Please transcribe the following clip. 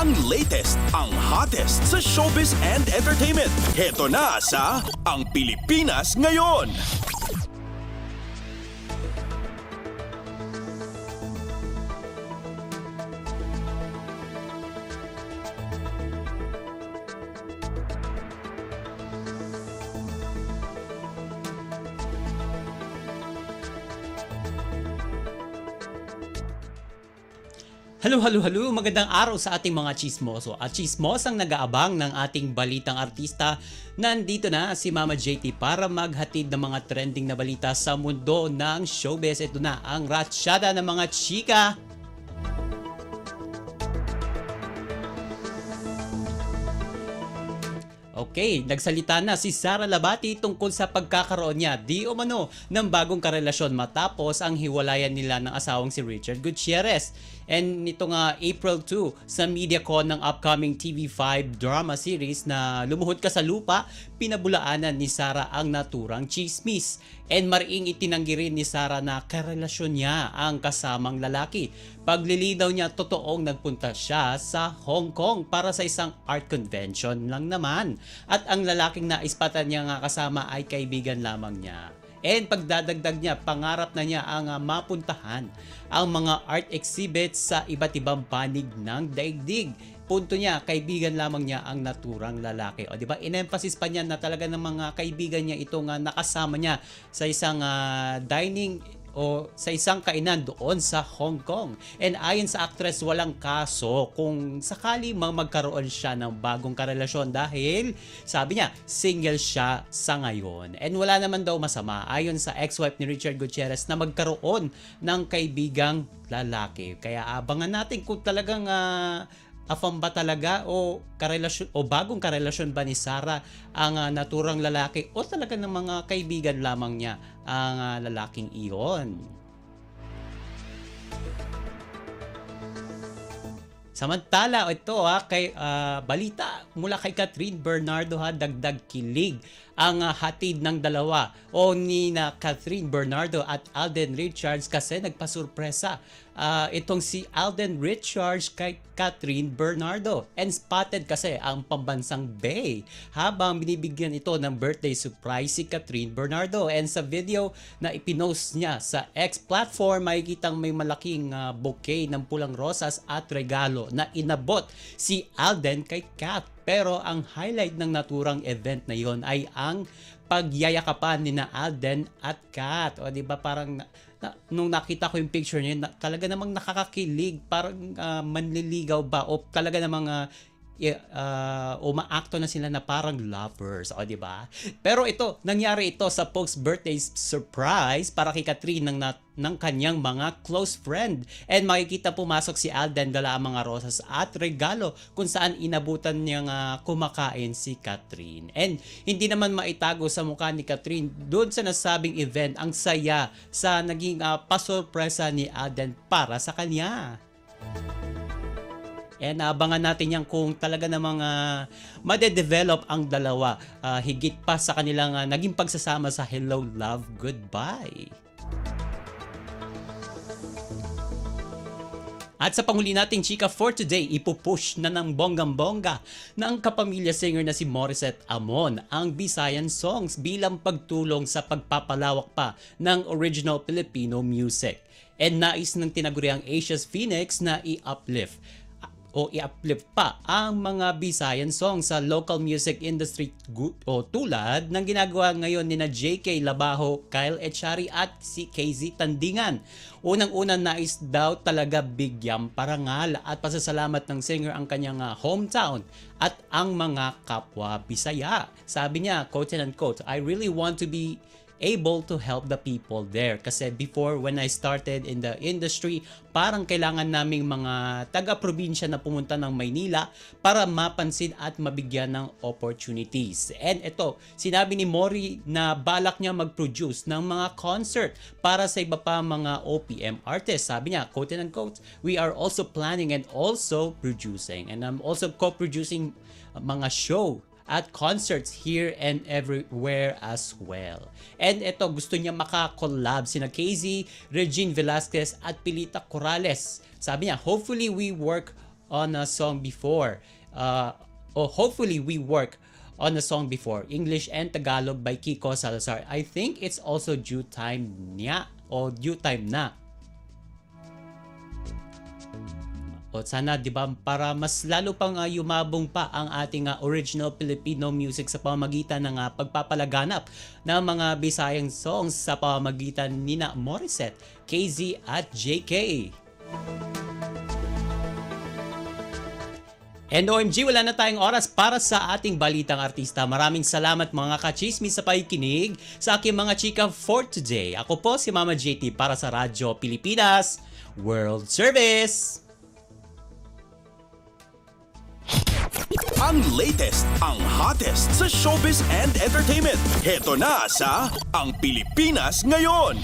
Ang latest, ang hottest sa showbiz and entertainment. Heto na sa Ang Pilipinas Ngayon. Hello, magandang araw sa ating mga chismoso at chismosang nag-aabang ng ating balitang artista. Nandito na si Mama JT para maghatid ng mga trending na balita sa mundo ng showbiz. Ito na ang ratsyada ng mga chika. Okay, nagsalita na si Sara Labati tungkol sa pagkakaroon niya di umano ng bagong karelasyon matapos ang hiwalayan nila ng asawang si Richard Gutierrez. And nito nga April 2 sa MediaCon ng upcoming TV5 drama series na Lumuhod Ka sa Lupa, pinabulaanan ni Sara ang naturang chismis. And mariing itinanggi rin ni Sara na karelasyon niya ang kasamang lalaki. Paglilinaw niya, totoong nagpunta siya sa Hong Kong para sa isang art convention lang naman. At ang lalaking naispatan niya nga kasama ay kaibigan lamang niya. And pagdadagdag niya, pangarap na niya ang mapuntahan ang mga art exhibits sa iba't ibang panig ng daigdig. Punto niya, kaibigan lamang niya ang naturang lalaki. O di ba? In-emphasis pa niya na talaga ng mga kaibigan niya itong nakasama niya sa isang dining o sa isang kainan doon sa Hong Kong. And ayon sa actress, walang kaso kung sakali magkaroon siya ng bagong karelasyon dahil sabi niya, single siya sa ngayon. And wala naman daw masama ayon sa ex-wife ni Richard Gutierrez na magkaroon ng kaibigang lalaki. Kaya abangan natin kung talagang afam ba talaga o karelasyon o bagong karelasyon ba ni Sara ang naturang lalaki o talaga ng mga kaibigan lamang niya ang lalaking iyon. Samantala, ito kay balita mula kay Catherine Bernardo, dagdag kilig ang hatid ng dalawa o ni na Catherine Bernardo at Alden Richards kasi nagpasurpresa itong si Alden Richards kay Catherine Bernardo and spotted kasi ang pambansang Bay habang binibigyan ito ng birthday surprise si Catherine Bernardo. And sa video na ipinost niya sa X platform, makikitang may malaking bouquet ng pulang rosas at regalo na inabot si Alden kay Kat. Pero ang highlight ng naturang event na yon ay ang pagyayakapan ni na Alden at Kat. O di ba parang nung nakita ko yung picture niya, talaga namang nakakakilig, parang manliligaw ba o talaga namang umaakto na sila na parang lovers, o di ba? Pero ito, nangyari ito sa post birthday surprise para kay Catherine ng kanyang mga close friend. And makikita pumasok si Alden, dala ang mga rosas at regalo kung saan inabutan niyang kumakain si Catherine. And hindi naman maitago sa mukha ni Catherine doon sa nasabing event ang saya sa naging pasurpresa ni Alden para sa kanya. And abangan natin yan kung talaga namang madedevelop ang dalawa higit pa sa kanilang naging pagsasama sa Hello, Love, Goodbye. At sa panghuli nating chika for today, ipupush na ng bonggang-bongga ng kapamilya singer na si Morissette Amon ang Visayan songs bilang pagtulong sa pagpapalawak pa ng original Filipino music. And nais ng tinaguriang Asia's Phoenix na i-uplift pa ang mga Visayan songs sa local music industry tulad ng ginagawa ngayon ni na JK Labajo, Kyle Echari at si KZ Tandingan. Unang-una, nais daw talaga bigyang parangal at pasasalamat ng singer ang kanyang hometown at ang mga kapwa Bisaya. Sabi niya, quote and unquote, "I really want to be able to help the people there. Kasi before, when I started in the industry, parang kailangan naming mga taga-probinsya na pumunta ng Maynila para mapansin at mabigyan ng opportunities." And ito, sinabi ni Mori na balak niya mag-produce ng mga concert para sa iba pa mga OPM artists. Sabi niya, quote and unquote, "We are also planning and also producing. And I'm also co-producing mga show at concerts here and everywhere as well." And ito, gusto niya makakollab sina KZ, Regine Velasquez at Pilita Corrales. Sabi niya, "Hopefully we work on a song before. Or hopefully we work on a song before, English and Tagalog by Kiko Salazar. I think it's also due time niya o due time na. O sana 'di ba para mas lalo pang yumabong pa ang ating original Filipino music sa pamamagitan ng pagpapalaganap ng mga Bisayang songs sa pamamagitan nina Morissette, KZ at JK. And OMG, wala na tayong oras para sa ating balitang artista. Maraming salamat mga kachismis sa pakikinig sa aking mga chika for today. Ako po si Mama JT para sa Radyo Pilipinas World Service. Ang latest, ang hottest sa showbiz and entertainment. Heto na sa Ang Pilipinas Ngayon.